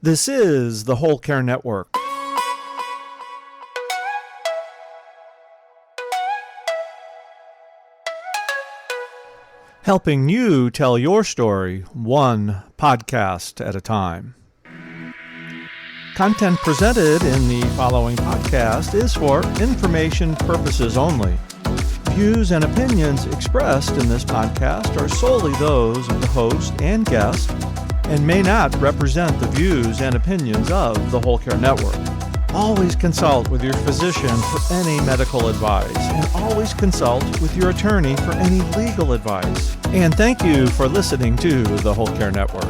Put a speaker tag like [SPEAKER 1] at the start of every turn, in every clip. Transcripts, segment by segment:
[SPEAKER 1] This is the Whole Care Network. Helping you tell your story one podcast at a time. Content presented in the following podcast is for information purposes only. Views and opinions expressed in this podcast are solely those of the host and guest and may not represent the views and opinions of the Whole Care Network. Always consult with your physician for any medical advice, and always consult with your attorney for any legal advice. And thank you for listening to the Whole Care Network.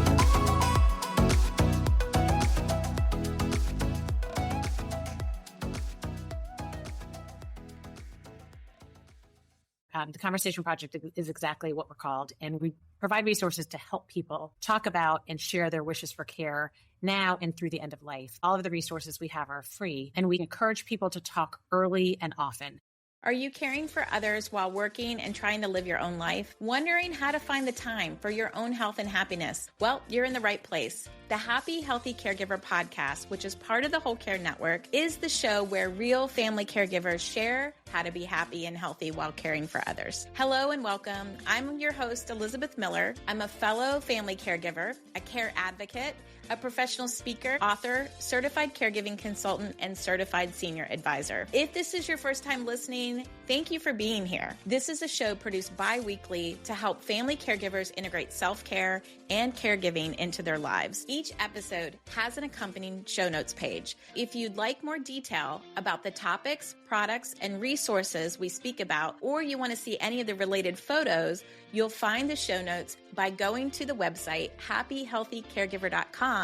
[SPEAKER 2] The Conversation Project is exactly what we're called, and we provide resources to help people talk about and share their wishes for care now and through the end of life. All of the resources we have are free, and we encourage people to talk early and often.
[SPEAKER 3] Are you caring for others while working and trying to live your own life? Wondering how to find the time for your own health and happiness? Well, you're in the right place. The Happy Healthy Caregiver podcast, which is part of the Whole Care Network, is the show where real family caregivers share how to be happy and healthy while caring for others. Hello and welcome. I'm your host, Elizabeth Miller. I'm a fellow family caregiver, a care advocate, a professional speaker, author, certified caregiving consultant, and certified senior advisor. If this is your first time listening, thank you for being here. This is a show produced bi-weekly to help family caregivers integrate self-care and caregiving into their lives. Each episode has an accompanying show notes page. If you'd like more detail about the topics, products, and resources we speak about, or you want to see any of the related photos, you'll find the show notes by going to the website happyhealthycaregiver.com,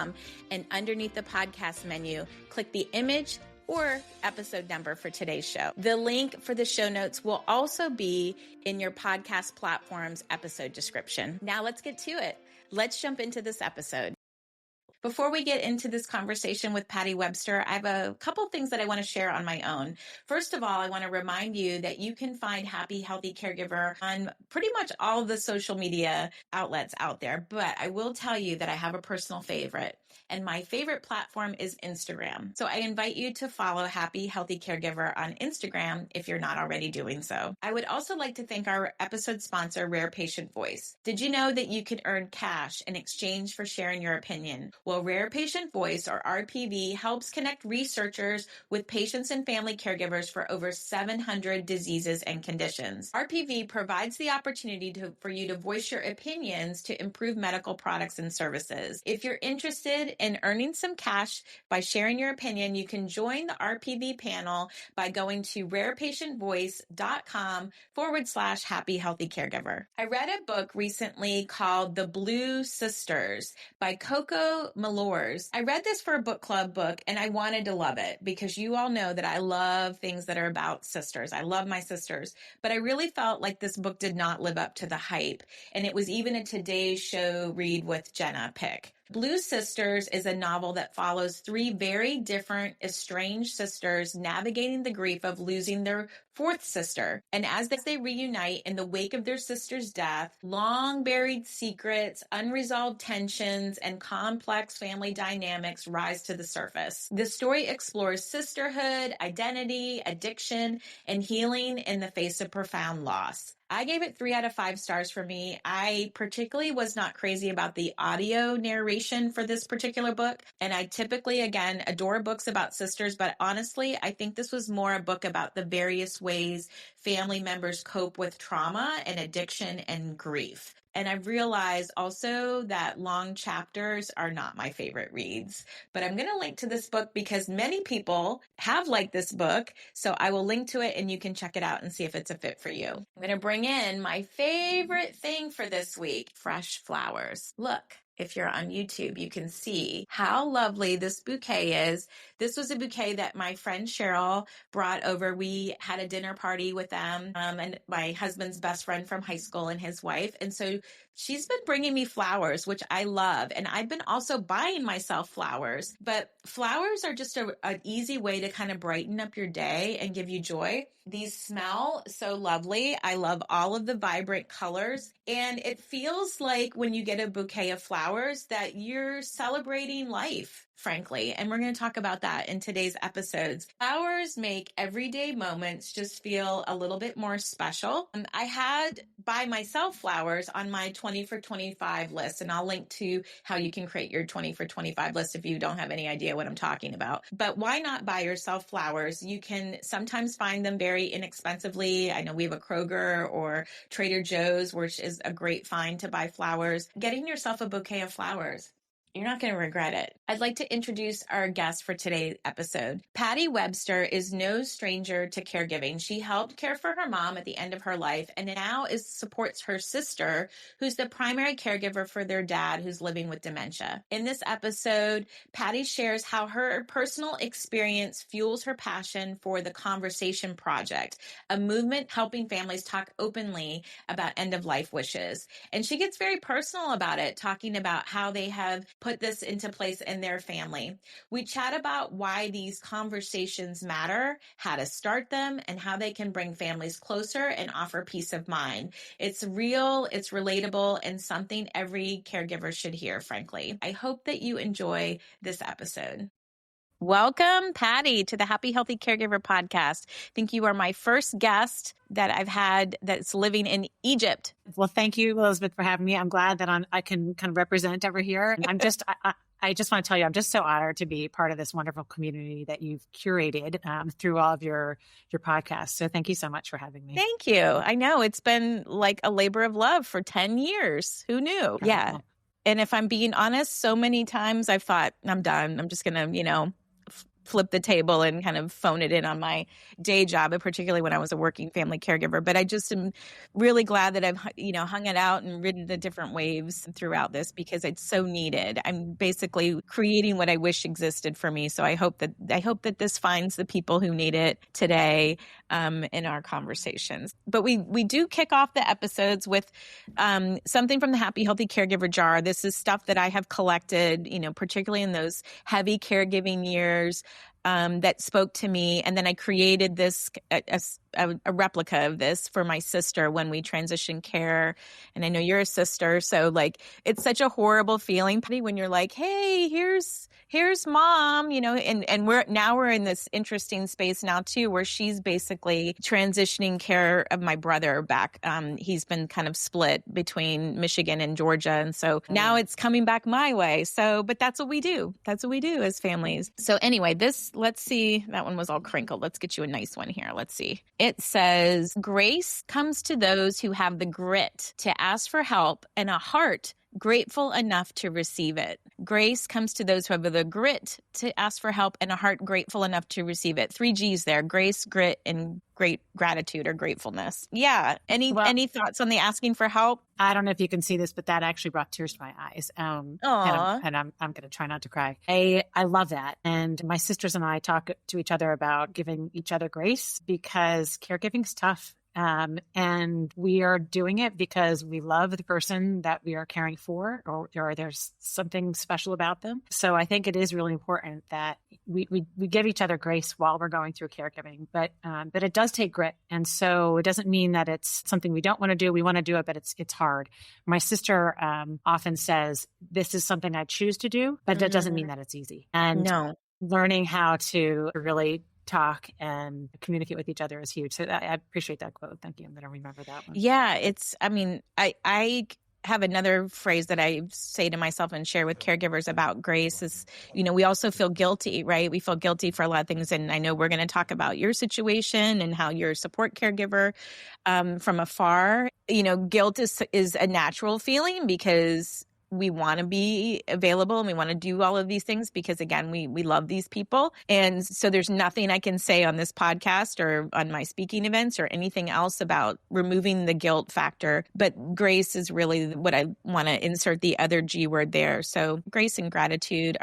[SPEAKER 3] and underneath the podcast menu, click the image or episode number for today's show. The link for the show notes will also be in your podcast platform's episode description. Now let's get to it. Let's jump into this episode. Before we get into this conversation with Patty Webster, I have a couple things that I want to share on my own. First of all, I want to remind you that you can find Happy Healthy Caregiver on pretty much all of the social media outlets out there, but I will tell you that I have a personal favorite. And my favorite platform is Instagram. So I invite you to follow Happy Healthy Caregiver on Instagram if you're not already doing so. I would also like to thank our episode sponsor, Rare Patient Voice. Did you know that you can earn cash in exchange for sharing your opinion? Well, Rare Patient Voice, or RPV, helps connect researchers with patients and family caregivers for over 700 diseases and conditions. RPV provides the opportunity for you to voice your opinions to improve medical products and services. If you're interested in earning some cash by sharing your opinion, you can join the RPV panel by going to rarepatientvoice.com/Happy Healthy Caregiver. I read a book recently called The Blue Sisters by Coco Malors. I read this for a book club book, and I wanted to love it because you all know that I love things that are about sisters. I love my sisters, but I really felt like this book did not live up to the hype, and it was even a Today's Show read with Jenna pick. Blue Sisters is a novel that follows three very different estranged sisters navigating the grief of losing their fourth sister. And as they reunite in the wake of their sister's death, long buried secrets, unresolved tensions, and complex family dynamics rise to the surface. The story explores sisterhood, identity, addiction, and healing in the face of profound loss. I gave it 3 out of 5 stars for me. I particularly was not crazy about the audio narration for this particular book. And I typically, again, adore books about sisters, but honestly, I think this was more a book about the various ways family members cope with trauma and addiction and grief. And I've realized also that long chapters are not my favorite reads. But I'm going to link to this book because many people have liked this book. So I will link to it and you can check it out and see if it's a fit for you. I'm going to bring in my favorite thing for this week, fresh flowers. Look. If you're on YouTube, you can see how lovely this bouquet is. This was a bouquet that my friend Cheryl brought over. We had a dinner party with them and my husband's best friend from high school and his wife. And so she's been bringing me flowers, which I love. And I've been also buying myself flowers. But flowers are just an easy way to kind of brighten up your day and give you joy. These smell so lovely. I love all of the vibrant colors. And it feels like when you get a bouquet of flowers, flowers, that you're celebrating life, frankly. And we're going to talk about that in today's episodes. Flowers make everyday moments just feel a little bit more special. I had buy myself flowers on my 20 for 25 list, and I'll link to how you can create your 20 for 25 list if you don't have any idea what I'm talking about. But why not buy yourself flowers? You can sometimes find them very inexpensively. I know we have a Kroger or Trader Joe's, which is a great find to buy flowers. Getting yourself a bouquet of flowers, you're not going to regret it. I'd like to introduce our guest for today's episode. Patty Webster is no stranger to caregiving. She helped care for her mom at the end of her life and now supports her sister, who's the primary caregiver for their dad, who's living with dementia. In this episode, Patty shares how her personal experience fuels her passion for the Conversation Project, a movement helping families talk openly about end-of-life wishes. And she gets very personal about it, talking about how they have put this into place in their family. We chat about why these conversations matter, how to start them, and how they can bring families closer and offer peace of mind. It's real, it's relatable, and something every caregiver should hear, frankly. I hope that you enjoy this episode. Welcome, Patty, to the Happy Healthy Caregiver podcast. I think you are my first guest that I've had that's living in Egypt.
[SPEAKER 2] Well, thank you, Elizabeth, for having me. I'm glad that I can kind of represent over here. I just want to tell you, I'm just so honored to be part of this wonderful community that you've curated through all of your podcasts. So thank you so much for having me.
[SPEAKER 3] Thank you. I know it's been like a labor of love for 10 years. Who knew? Yeah. And if I'm being honest, so many times I've thought, I'm done. I'm just going to, flip the table and kind of phone it in on my day job, and particularly when I was a working family caregiver. But I just am really glad that I've, hung it out and ridden the different waves throughout this, because it's so needed. I'm basically creating what I wish existed for me. So I hope that this finds the people who need it today in our conversations. But we do kick off the episodes with something from the Happy Healthy Caregiver jar. This is stuff that I have collected, particularly in those heavy caregiving years, that spoke to me. And then I created this, a replica of this for my sister when we transitioned care. And I know you're a sister. So it's such a horrible feeling, Patty, when you're like, hey, here's mom, and we're in this interesting space now too, where she's basically transitioning care of my brother back. He's been kind of split between Michigan and Georgia. And so now it's coming back my way. So, but that's what we do. That's what we do as families. So anyway, let's see, that one was all crinkled. Let's get you a nice one here. Let's see. It says, grace comes to those who have the grit to ask for help and a heart grateful enough to receive it. Grace comes to those who have the grit to ask for help and a heart grateful enough to receive it. 3 G's there: grace, grit, and great gratitude or gratefulness. Yeah. Any thoughts on the asking for help?
[SPEAKER 2] I don't know if you can see this, but that actually brought tears to my eyes. And I'm going to try not to cry. I love that. And my sisters and I talk to each other about giving each other grace, because caregiving is tough. And we are doing it because we love the person that we are caring for, or there's something special about them. So I think it is really important that we give each other grace while we're going through caregiving, but it does take grit. And so it doesn't mean that it's something we don't want to do. We want to do it, but it's hard. My sister, often says, this is something I choose to do, but that doesn't mean that it's easy. And learning how to really talk and communicate with each other is huge. So I appreciate that quote. Thank you. I'm going to remember that one.
[SPEAKER 3] Yeah, I have another phrase that I say to myself and share with caregivers about grace is, we also feel guilty, right? We feel guilty for a lot of things. And I know we're going to talk about your situation and how you're a support caregiver from afar. Guilt is a natural feeling, because we want to be available and we want to do all of these things because, again, we love these people. And so there's nothing I can say on this podcast or on my speaking events or anything else about removing the guilt factor. But grace is really what I want to insert the other G word there. So grace and gratitude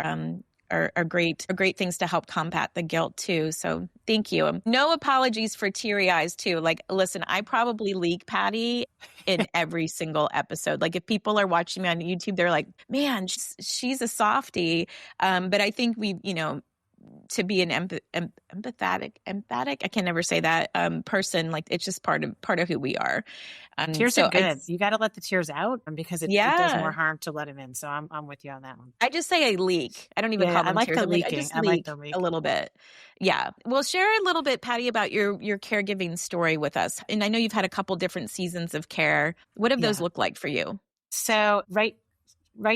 [SPEAKER 3] are great things to help combat the guilt too. So thank you. No apologies for teary eyes too. Listen, I probably leak Patty in every single episode. If people are watching me on YouTube, they're like, man, she's a softie. But I think to be an empathetic. I can never say that person. Like it's just part of who we are.
[SPEAKER 2] Tears are good. You got to let the tears out because it does more harm to let them in. So I'm with you on that one.
[SPEAKER 3] I just say I leak. I don't even call them tears. I like the leak a little bit. Yeah. Well, share a little bit, Patty, about your caregiving story with us. And I know you've had a couple different seasons of care. What have those looked like for you?
[SPEAKER 2] So right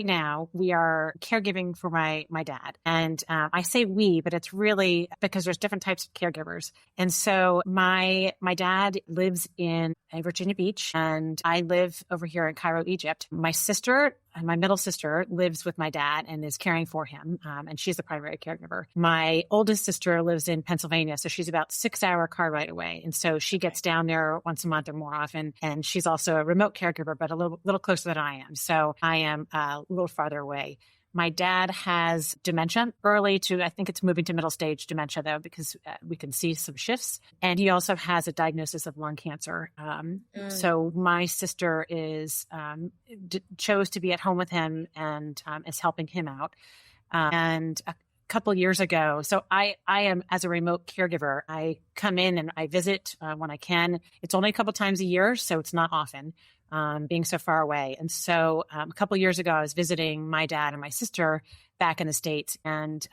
[SPEAKER 2] now we are caregiving for my dad. And I say we, but it's really because there's different types of caregivers. And so my dad lives in Virginia Beach and I live over here in Cairo, Egypt. My sister, my middle sister, lives with my dad and is caring for him. And she's the primary caregiver. My oldest sister lives in Pennsylvania. So she's about 6-hour car ride away. And so she gets down there once a month or more often. And she's also a remote caregiver, but a little closer than I am. So I am a little farther away. My dad has dementia, early to, I think it's moving to middle stage dementia though, because we can see some shifts. And he also has a diagnosis of lung cancer. So my sister chose to be at home with him and is helping him out. And a couple years ago, so I am, as a remote caregiver, I come in and I visit when I can. It's only a couple times a year, so it's not often. Being so far away. And so a couple of years ago, I was visiting my dad and my sister back in the States. And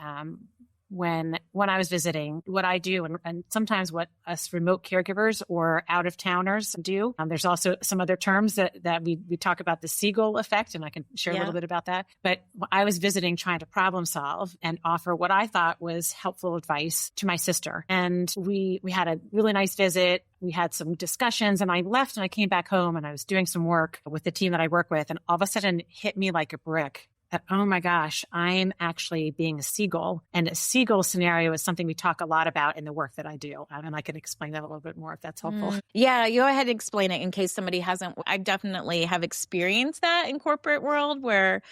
[SPEAKER 2] when I was visiting, what I do, and sometimes what us remote caregivers or out-of-towners do, there's also some other terms that we talk about, the seagull effect, and I can share a little bit about that. But I was visiting trying to problem solve and offer what I thought was helpful advice to my sister. And we had a really nice visit. We had some discussions and I left and I came back home and I was doing some work with the team that I work with. And all of a sudden it hit me like a brick. Oh my gosh, I'm actually being a seagull. And a seagull scenario is something we talk a lot about in the work that I do. And I can explain that a little bit more if that's helpful.
[SPEAKER 3] Yeah, you go ahead and explain it in case somebody hasn't. I definitely have experienced that in corporate world where,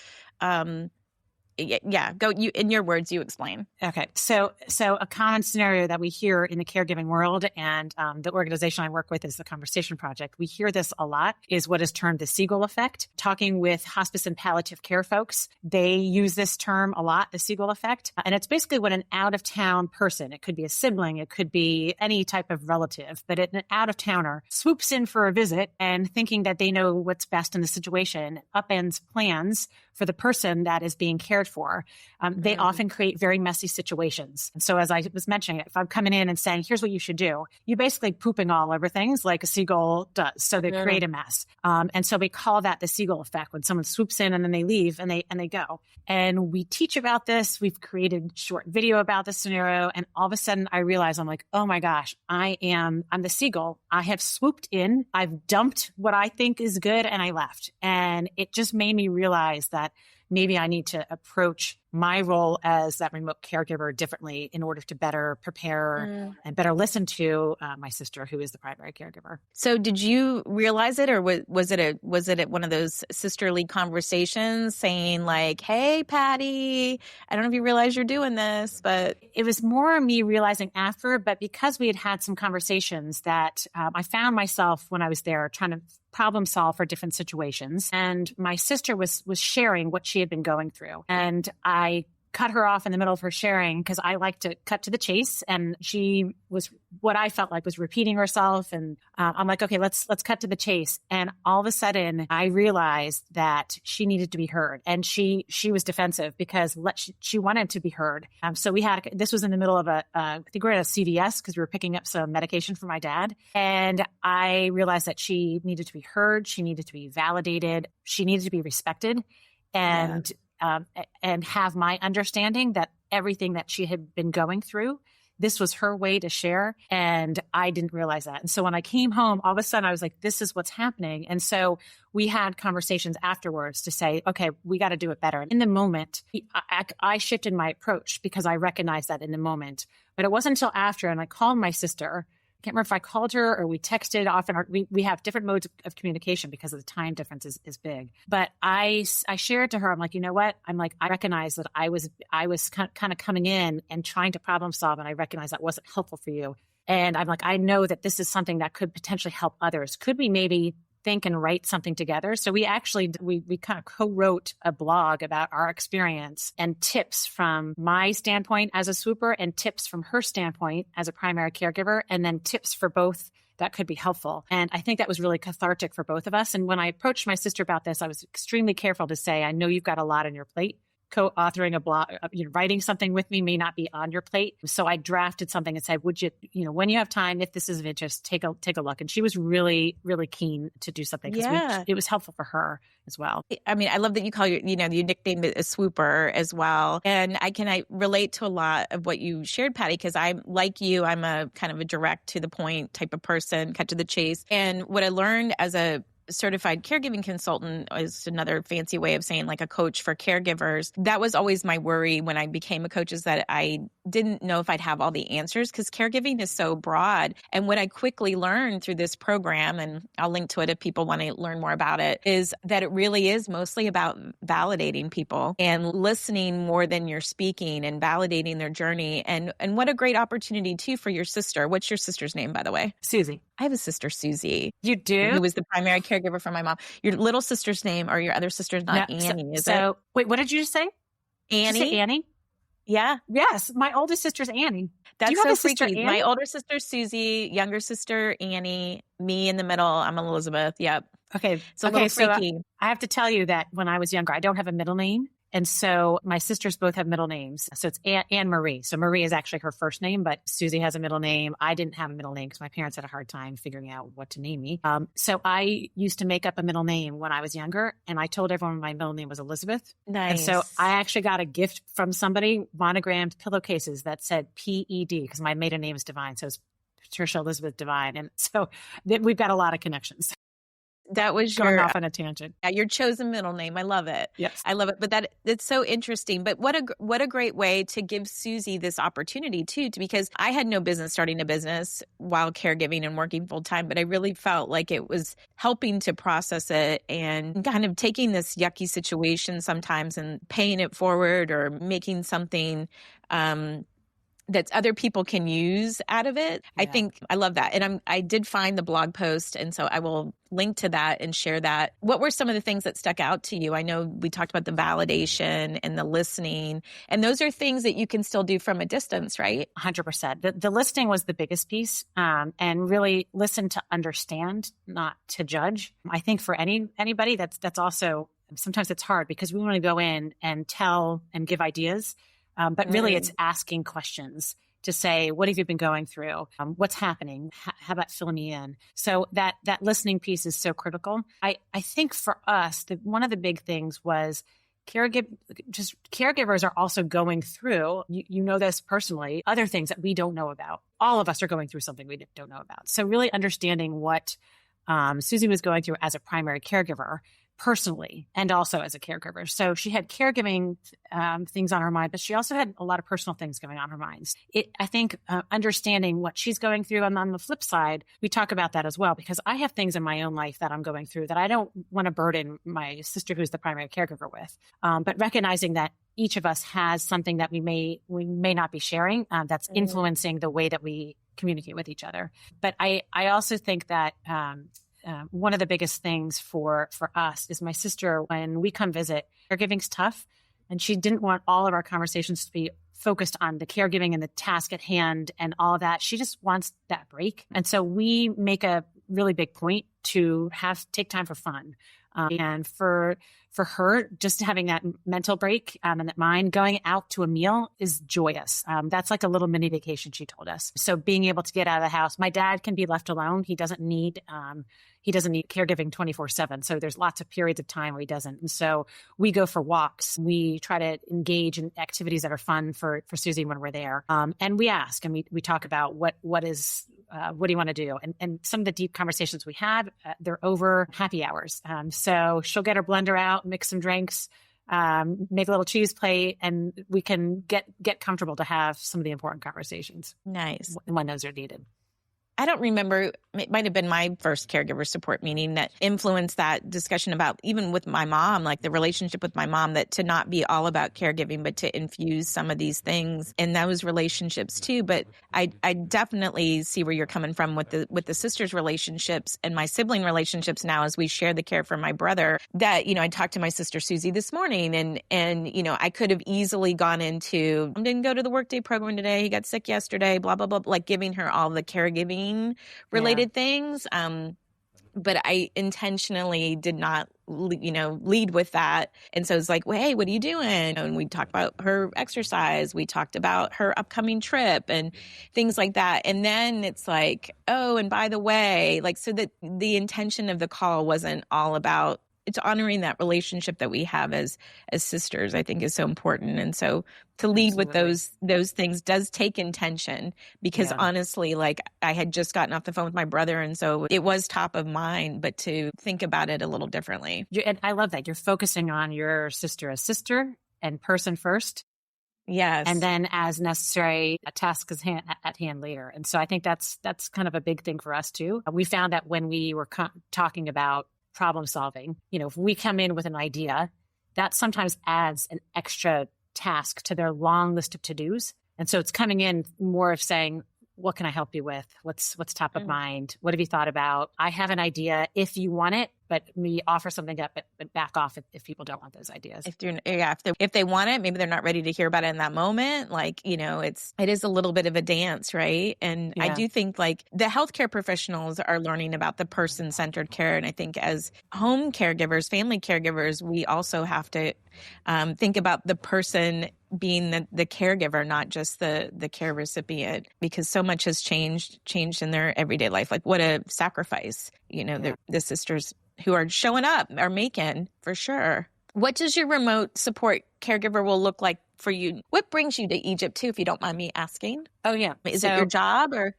[SPEAKER 3] go you in your words, you explain.
[SPEAKER 2] Okay. So a common scenario that we hear in the caregiving world and the organization I work with is the Conversation Project. We hear this a lot is what is termed the seagull effect. Talking with hospice and palliative care folks, they use this term a lot, the seagull effect. And it's basically when an out-of-town person, it could be a sibling, it could be any type of relative, but an out-of-towner swoops in for a visit and thinking that they know what's best in the situation, upends plans for the person that is being cared for. They often create very messy situations. And so as I was mentioning, if I'm coming in and saying, here's what you should do, you're basically pooping all over things like a seagull does. So they create a mess. And so we call that the seagull effect when someone swoops in and then they leave and they go. And we teach about this. We've created short video about this scenario. And all of a sudden I realize I'm like, oh my gosh, I'm the seagull. I have swooped in. I've dumped what I think is good and I left. And it just made me realize that maybe I need to approach my role as that remote caregiver differently in order to better prepare and better listen to my sister, who is the primary caregiver.
[SPEAKER 3] So did you realize it, or was it one of those sisterly conversations saying like, hey, Patty, I don't know if you realize you're doing this, but
[SPEAKER 2] it was more me realizing after, but because we had some conversations that I found myself when I was there trying to problem solve for different situations. And my sister was sharing what she had been going through. And I cut her off in the middle of her sharing because I like to cut to the chase. And she was what I felt like was repeating herself. And I'm like, okay, let's cut to the chase. And all of a sudden I realized that she needed to be heard. And she was defensive because she wanted to be heard. So this was in the middle of I think we were at a CVS because we were picking up some medication for my dad. And I realized that she needed to be heard. She needed to be validated. She needed to be respected. And have my understanding that everything that she had been going through, this was her way to share. And I didn't realize that. And so when I came home, all of a sudden I was like, this is what's happening. And so we had conversations afterwards to say, okay, we got to do it better. In the moment, I shifted my approach because I recognized that in the moment. But it wasn't until after, and I called my sister. I can't remember if I called her or we texted often. We have different modes of communication because of the time difference is big. But I shared to her, I'm like, you know what? I'm like, I recognize that I was kind of coming in and trying to problem solve. And I recognize that wasn't helpful for you. And I'm like, I know that this is something that could potentially help others. Could we maybe think and write something together. So we actually, we kind of co-wrote a blog about our experience and tips from my standpoint as a swooper and tips from her standpoint as a primary caregiver, and then tips for both that could be helpful. And I think that was really cathartic for both of us. And when I approached my sister about this, I was extremely careful to say, I know you've got a lot on your plate. Co-authoring a blog, writing something with me may not be on your plate. So I drafted something and said, would you, when you have time, if this is of interest, take a look. And she was really, really keen to do something because it was helpful for her as well.
[SPEAKER 3] I mean, I love that you call you nicknamed it a swooper as well. And I relate to a lot of what you shared, Patty, because I'm like you, I'm a kind of a direct to the point type of person, cut to the chase. And what I learned as a certified caregiving consultant is another fancy way of saying like a coach for caregivers. That was always my worry when I became a coach, is that I didn't know if I'd have all the answers because caregiving is so broad. And what I quickly learned through this program, and I'll link to it if people want to learn more about it, is that it really is mostly about validating people and listening more than you're speaking and validating their journey. And what a great opportunity too for your sister. What's your sister's name, by the way?
[SPEAKER 2] Susie.
[SPEAKER 3] I have a sister, Susie.
[SPEAKER 2] You do?
[SPEAKER 3] Who was the primary caregiver for my mom. Your little sister's name, or your other sister's not Annie, is it?
[SPEAKER 2] Wait, what did you just say?
[SPEAKER 3] Annie?
[SPEAKER 2] Did you say Annie?
[SPEAKER 3] Yeah.
[SPEAKER 2] Yes. My oldest sister's Annie.
[SPEAKER 3] That's
[SPEAKER 2] do you have
[SPEAKER 3] so
[SPEAKER 2] a sister,
[SPEAKER 3] freaky.
[SPEAKER 2] Annie?
[SPEAKER 3] My older sister, Susie, younger sister, Annie, me in the middle. I'm Elizabeth. Yep.
[SPEAKER 2] Okay.
[SPEAKER 3] It's a little freaky.
[SPEAKER 2] I have to tell you that when I was younger, I don't have a middle name. And so my sisters both have middle names. So it's Anne Marie. So Marie is actually her first name, but Susie has a middle name. I didn't have a middle name because my parents had a hard time figuring out what to name me. So I used to make up a middle name when I was younger, and I told everyone my middle name was Elizabeth.
[SPEAKER 3] Nice.
[SPEAKER 2] And so I actually got a gift from somebody, monogrammed pillowcases that said PED, because my maiden name is Divine. So it's Patricia Elizabeth Divine. And so we've got a lot of connections.
[SPEAKER 3] That was
[SPEAKER 2] going off on a tangent.
[SPEAKER 3] Yeah, your chosen middle name. I love it.
[SPEAKER 2] Yes,
[SPEAKER 3] I love it. But it's so interesting. But what a great way to give Susie this opportunity too, because I had no business starting a business while caregiving and working full time. But I really felt like it was helping to process it and kind of taking this yucky situation sometimes and paying it forward or making something that other people can use out of it. Yeah. I think I love that. And I did find the blog post, and so I will link to that and share that. What were some of the things that stuck out to you? I know we talked about the validation and the listening, and those are things that you can still do from a distance, right?
[SPEAKER 2] 100%. The listening was the biggest piece, and really listen to understand, not to judge. I think for anybody that's also, sometimes it's hard because we want to go in and tell and give ideas. But really it's asking questions to say, what have you been going through? What's happening? How about filling me in? So that listening piece is so critical. I think for us, one of the big things was caregivers are also going through, you know this personally, other things that we don't know about. All of us are going through something we don't know about. So really understanding what Susie was going through as a primary caregiver personally and also as a caregiver. So she had caregiving things on her mind, but she also had a lot of personal things going on her minds. I think understanding what she's going through, and on the flip side, we talk about that as well, because I have things in my own life that I'm going through that I don't want to burden my sister, who's the primary caregiver, with. But recognizing that each of us has something that we may not be sharing that's influencing the way that we communicate with each other. But I also think that one of the biggest things for us is my sister, when we come visit, caregiving's tough. And she didn't want all of our conversations to be focused on the caregiving and the task at hand and all of that. She just wants that break. And so we make a really big point to take time for fun. And for her, just having that mental break and that mind, going out to a meal is joyous. That's like a little mini vacation, she told us. So being able to get out of the house, my dad can be left alone. He doesn't need caregiving 24/7. So there's lots of periods of time where he doesn't. And so we go for walks. We try to engage in activities that are fun for Susie when we're there. And we ask, and we talk about what do you want to do? And some of the deep conversations we have, they're over happy hours. So she'll get her blender out, mix some drinks, make a little cheese plate, and we can get comfortable to have some of the important conversations.
[SPEAKER 3] Nice.
[SPEAKER 2] When those are needed.
[SPEAKER 3] I don't remember, it might have been my first caregiver support meeting that influenced that discussion about, even with my mom, like the relationship with my mom, that to not be all about caregiving, but to infuse some of these things in those relationships too. But I definitely see where you're coming from with the sisters relationships and my sibling relationships now as we share the care for my brother. That, I talked to my sister Susie this morning and I could have easily gone into, I didn't go to the workday program today, he got sick yesterday, blah, blah, blah, like giving her all the caregiving related things. But I intentionally did not, lead with that. And so it's like, well, hey, what are you doing? And we talked about her exercise. We talked about her upcoming trip and things like that. And then it's like, oh, and by the way, like, so that the intention of the call wasn't all about, it's honoring that relationship that we have as sisters, I think is so important. And so to lead with those things does take intention, because honestly, like I had just gotten off the phone with my brother. And so it was top of mind, but to think about it a little differently.
[SPEAKER 2] And I love that you're focusing on your sister as sister and person first.
[SPEAKER 3] Yes.
[SPEAKER 2] And then as necessary, a task is at hand later. And so I think that's kind of a big thing for us too. We found that when we were talking about problem solving, if we come in with an idea, that sometimes adds an extra task to their long list of to-dos. And so it's coming in more of saying, what can I help you with? What's top of mind? What have you thought about? I have an idea if you want it, but we offer something up, but back off if people don't want those ideas.
[SPEAKER 3] If they want it, maybe they're not ready to hear about it in that moment. Like, it is a little bit of a dance, right? And I do think like the healthcare professionals are learning about the person-centered care. And I think as home caregivers, family caregivers, we also have to think about the person being the caregiver, not just the care recipient, because so much has changed in their everyday life. Like what a sacrifice, the sisters who are showing up are making, for sure. What does your remote support caregiver will look like for you? What brings you to Egypt too, if you don't mind me asking?
[SPEAKER 2] Oh yeah.
[SPEAKER 3] Is it your job or?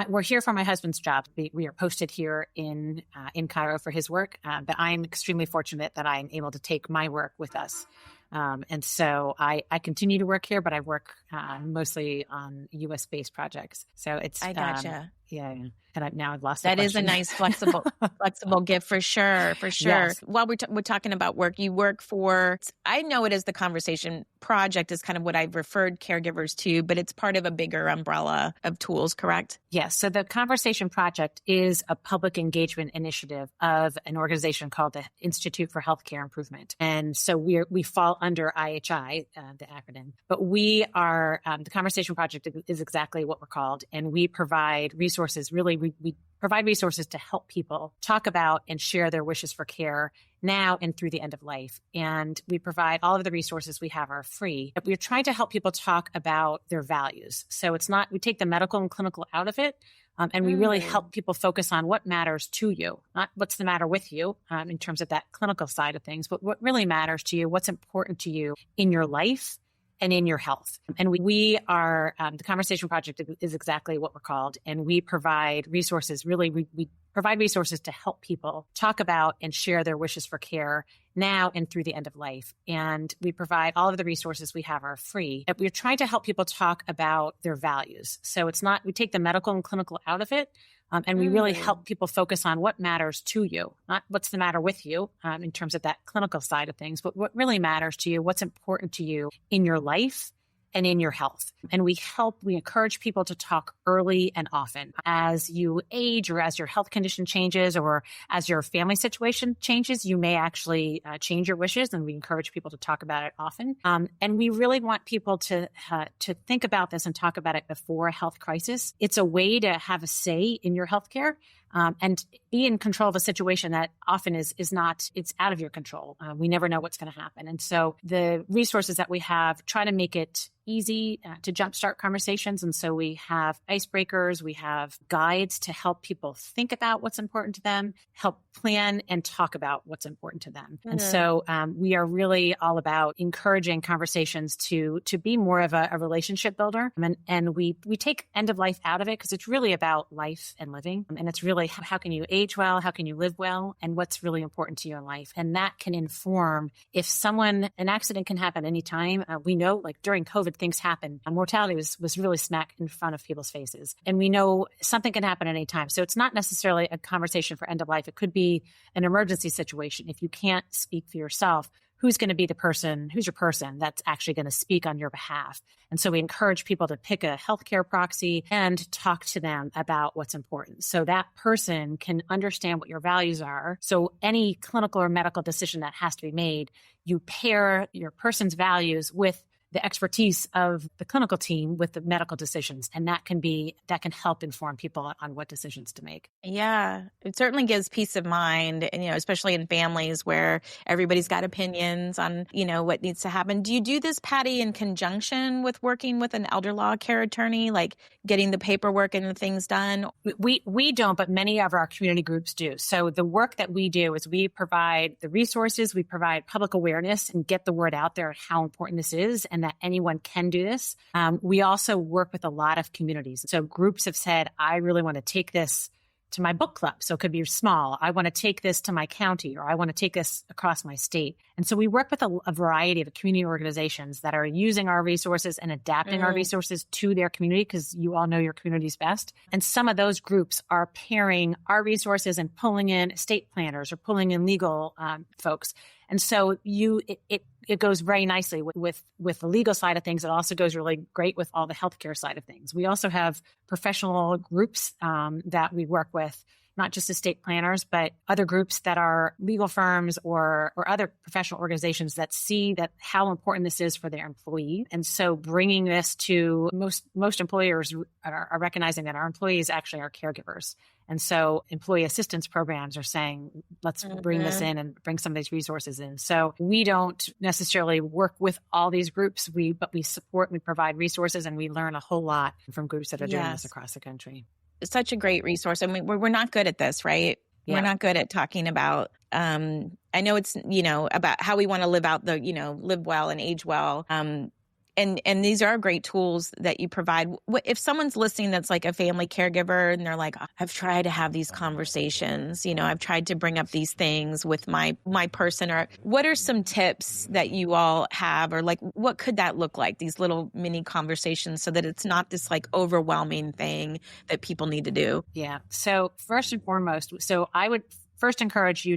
[SPEAKER 2] We're here for my husband's job. We are posted here in Cairo for his work, but I'm extremely fortunate that I'm able to take my work with us. And so I continue to work here, but I work mostly on U.S.-based projects. So it's
[SPEAKER 3] I gotcha.
[SPEAKER 2] And now I've lost
[SPEAKER 3] that. Is a nice flexible gift for sure. Yes. While we're talking about work, you work for, I know it is the Conversation Project is kind of what I've referred caregivers to, but it's part of a bigger umbrella of tools, correct?
[SPEAKER 2] Yes. So the Conversation Project is a public engagement initiative of an organization called the Institute for Healthcare Improvement. And so we fall under IHI, the acronym, but we are, the Conversation Project is exactly what we're called. And we provide resources, we provide resources to help people talk about and share their wishes for care now and through the end of life. And we provide all of the resources we have are free. We're trying to help people talk about their values. So it's not, we take the medical and clinical out of it. And we really help people focus on what matters to you, not what's the matter with you in terms of that clinical side of things, but what really matters to you, what's important to you in your life and in your health. And we are, the Conversation Project is exactly what we're called. And we provide resources, we provide resources to help people talk about and share their wishes for care now and through the end of life. And we provide all of the resources we have are free. We're trying to help people talk about their values. So it's not, we take the medical and clinical out of it. And we really help people focus on what matters to you, not what's the matter with you in terms of that clinical side of things, but what really matters to you, what's important to you in your life and in your health. And we encourage people to talk early and often. As you age or as your health condition changes or as your family situation changes, you may actually change your wishes, and we encourage people to talk about it often. And we really want people to think about this and talk about it before a health crisis. It's a way to have a say in your healthcare. And be in control of a situation that often is not, it's out of your control. We never know what's going to happen. And so the resources that we have try to make it easy to jumpstart conversations. And so we have icebreakers, we have guides to help people think about what's important to them, help plan and talk about what's important to them. And so we are really all about encouraging conversations to be more of a relationship builder. And we take end of life out of it because it's really about life and living. And it's really really how can you age well? How can you live well? And what's really important to you in life? And that can inform if an accident can happen anytime. We know like during COVID, things happen. Mortality was really smack in front of people's faces. And we know something can happen at any time. So it's not necessarily a conversation for end of life. It could be an emergency situation. If you can't speak for yourself, who's going to be who's your person that's actually going to speak on your behalf? And so we encourage people to pick a healthcare proxy and talk to them about what's important. So that person can understand what your values are. So any clinical or medical decision that has to be made, you pair your person's values with the expertise of the clinical team with the medical decisions. And that can help inform people on what decisions to make.
[SPEAKER 3] Yeah, it certainly gives peace of mind, and, especially in families where everybody's got opinions on, what needs to happen. Do you do this, Patty, in conjunction with working with an elder law care attorney, like getting the paperwork and the things done?
[SPEAKER 2] We don't, but many of our community groups do. So the work that we do is we provide the resources, we provide public awareness and get the word out there how important this is and that anyone can do this. We also work with a lot of communities. So groups have said, I really want to take this to my book club. So it could be small. I want to take this to my county, or I want to take this across my state. And so we work with a variety of community organizations that are using our resources and adapting our resources to their community, because you all know your communities best. And some of those groups are pairing our resources and pulling in estate planners or pulling in legal folks. And so it goes very nicely with the legal side of things. It also goes really great with all the healthcare side of things. We also have professional groups that we work with, not just estate planners, but other groups that are legal firms or other professional organizations that see that how important this is for their employee. And so bringing this to most employers are recognizing that our employees actually are caregivers. And so employee assistance programs are saying, let's bring this in and bring some of these resources in. So we don't necessarily work with all these groups, but we support, we provide resources, and we learn a whole lot from groups that are doing this across the country.
[SPEAKER 3] It's such a great resource. I mean, we're not good at this, right? Yeah. We're not good at talking about, I know it's, about how we want to live out live well and age well. And these are great tools that you provide. If someone's listening that's like a family caregiver and they're like, I've tried to have these conversations, I've tried to bring up these things with my person, or what are some tips that you all have, or like, what could that look like, these little mini conversations, so that it's not this like overwhelming thing that people need to do?
[SPEAKER 2] Yeah. So first and foremost, I would first encourage you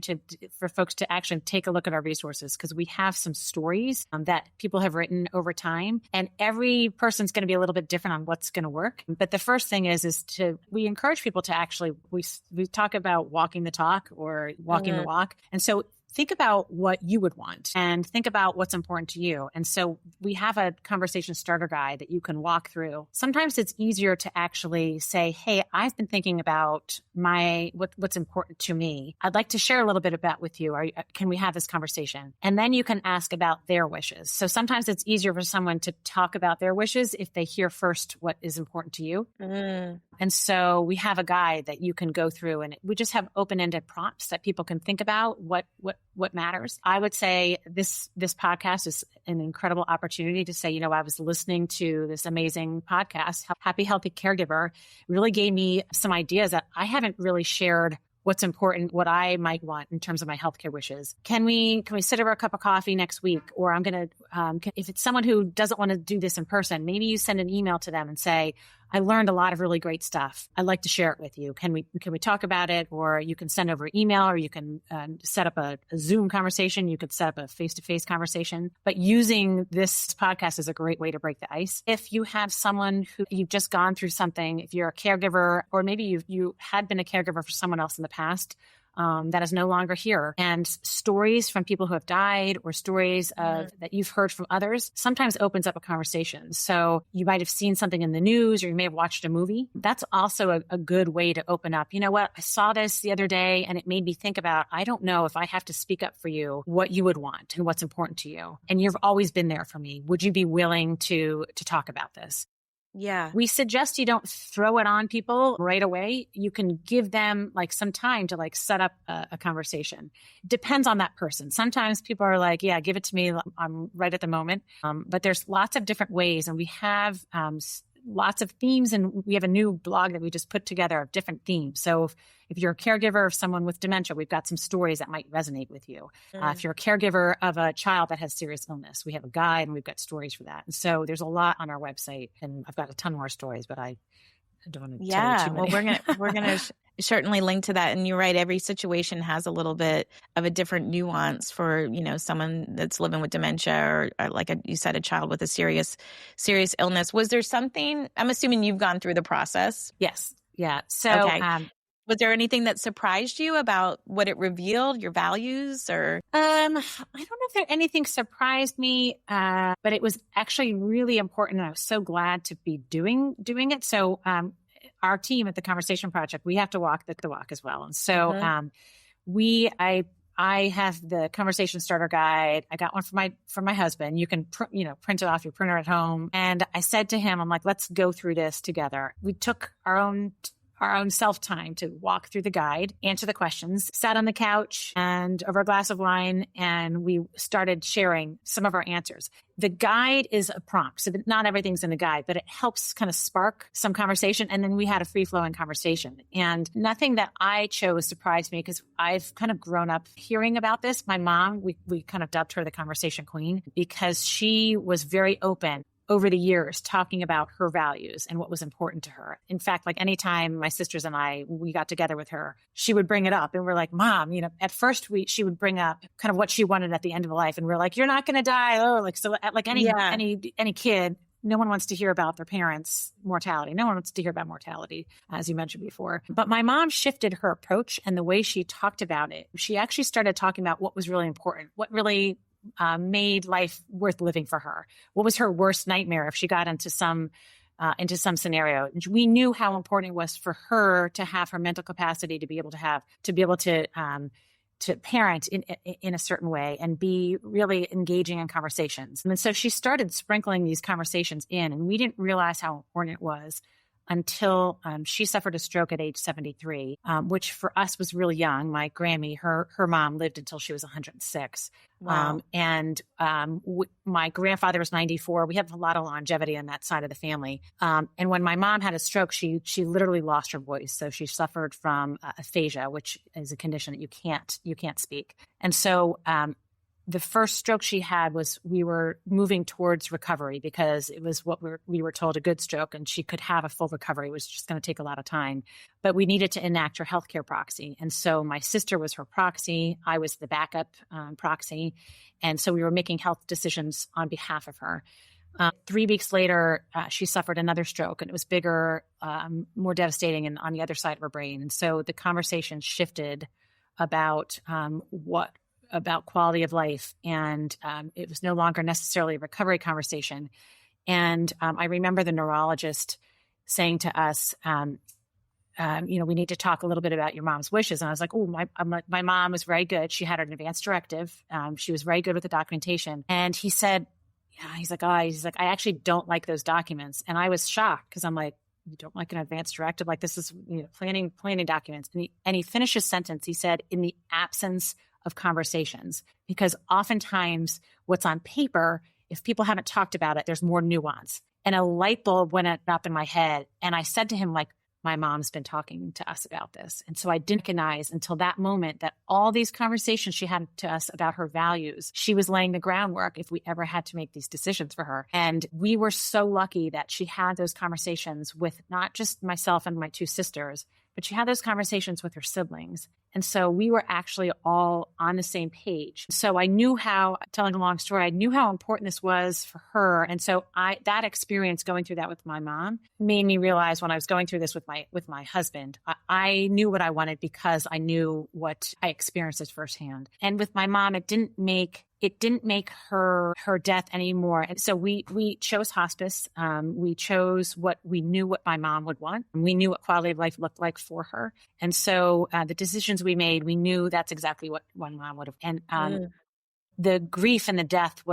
[SPEAKER 2] for folks to actually take a look at our resources, because we have some stories that people have written over time, and every person's going to be a little bit different on what's going to work. But the first thing is we encourage people to actually, we talk about walking the talk or walking the walk. And so think about what you would want and think about what's important to you. And so we have a conversation starter guide that you can walk through. Sometimes it's easier to actually say, hey, I've been thinking about what's important to me. I'd like to share a little bit about with you. Can we have this conversation? And then you can ask about their wishes. So sometimes it's easier for someone to talk about their wishes if they hear first what is important to you. And so we have a guide that you can go through, and we just have open-ended prompts that people can think about what matters. I would say this podcast is an incredible opportunity to say, I was listening to this amazing podcast, Happy Healthy Caregiver, really gave me some ideas that I haven't really shared what's important, what I might want in terms of my healthcare wishes. Can we sit over a cup of coffee next week? Or I'm going to, if it's someone who doesn't want to do this in person, maybe you send an email to them and say, I learned a lot of really great stuff. I'd like to share it with you. Can we talk about it? Or you can send over email, or you can set up a Zoom conversation. You could set up a face-to-face conversation. But using this podcast is a great way to break the ice. If you have someone who you've just gone through something, if you're a caregiver, or maybe you had been a caregiver for someone else in the past, that is no longer here. And stories from people who have died, or stories that you've heard from others, sometimes opens up a conversation. So you might have seen something in the news, or you may have watched a movie. That's also a good way to open up. You know what? I saw this the other day, and it made me think about, I don't know if I have to speak up for you, what you would want and what's important to you. And you've always been there for me. Would you be willing to talk about this?
[SPEAKER 3] Yeah.
[SPEAKER 2] We suggest you don't throw it on people right away. You can give them some time to set up a conversation. Depends on that person. Sometimes people are like, yeah, give it to me. I'm right at the moment. But there's lots of different ways. And we have lots of themes, and we have a new blog that we just put together of different themes. So if you're a caregiver of someone with dementia, we've got some stories that might resonate with you. If you're a caregiver of a child that has serious illness, we have a guide and we've got stories for that. And so there's a lot on our website, and I've got a ton more stories, but I don't want to tell you too many.
[SPEAKER 3] Well, we're gonna certainly link to that. And you're right, every situation has a little bit of a different nuance for, someone that's living with dementia or like you said, a child with a serious illness. Was there something, I'm assuming you've gone through the process?
[SPEAKER 2] Yes. Yeah. So,
[SPEAKER 3] okay. Was there anything that surprised you about what it revealed, your values, or?
[SPEAKER 2] I don't know if anything surprised me, but it was actually really important. And I was so glad to be doing it. So, our team at the Conversation Project, we have to walk the walk as well. And so, I have the Conversation Starter Guide. I got one for my husband. You can print it off your printer at home. And I said to him, I'm like, let's go through this together. We took our own self-time to walk through the guide, answer the questions, sat on the couch and over a glass of wine, and we started sharing some of our answers. The guide is a prompt, so not everything's in the guide, but it helps kind of spark some conversation. And then we had a free-flowing conversation. And nothing that I chose surprised me because I've kind of grown up hearing about this. My mom, we kind of dubbed her the conversation queen because she was very open over the years talking about her values and what was important to her. In fact, like anytime my sisters and we got together with her, she would bring it up and we're like, Mom, at first she would bring up kind of what she wanted at the end of life. And we're like, you're not going to die. Oh, any kid, no one wants to hear about their parents' mortality. No one wants to hear about mortality, as you mentioned before. But my mom shifted her approach and the way she talked about it. She actually started talking about what was really important, what really made life worth living for her. What was her worst nightmare if she got into some scenario? We knew how important it was for her to have her mental capacity to be able to parent in a certain way and be really engaging in conversations. And so she started sprinkling these conversations in, and we didn't realize how important it was until she suffered a stroke at age 73, which for us was really young. My Grammy, her mom lived until she was 106.
[SPEAKER 3] Wow.
[SPEAKER 2] My grandfather was 94. We have a lot of longevity on that side of the family. And when my mom had a stroke, she literally lost her voice. So she suffered from aphasia, which is a condition that you can't speak. And so the first stroke she had was, we were moving towards recovery because it was what we were told, a good stroke, and she could have a full recovery. It was just going to take a lot of time, but we needed to enact her healthcare proxy. And so my sister was her proxy. I was the backup proxy. And so we were making health decisions on behalf of her. 3 weeks later, she suffered another stroke, and it was bigger, more devastating, and on the other side of her brain. And so the conversation shifted about about quality of life. And it was no longer necessarily a recovery conversation. And I remember the neurologist saying to us, we need to talk a little bit about your mom's wishes. And I was like, my mom was very good. She had an advance directive. She was very good with the documentation. And he said, he's like, I actually don't like those documents. And I was shocked because I'm like, you don't like an advance directive? Like, this is planning documents. And he finished his sentence. He said, in the absence of conversations, because oftentimes what's on paper, if people haven't talked about it, there's more nuance. And a light bulb went up in my head. And I said to him, like, my mom's been talking to us about this. And so I didn't recognize until that moment that all these conversations she had to us about her values, she was laying the groundwork if we ever had to make these decisions for her. And we were so lucky that she had those conversations with not just myself and my 2 sisters, but she had those conversations with her siblings. And so we were actually all on the same page. So I knew telling a long story, I knew how important this was for her. And so that experience going through that with my mom made me realize when I was going through this with my husband, I knew what I wanted because I knew what I experienced as firsthand. And with my mom, it didn't make her death anymore. And so we chose hospice. We chose what my mom would want. We knew what quality of life looked like for her. And so the decisions we made, we knew that's exactly what one mom would have. And the grief and the death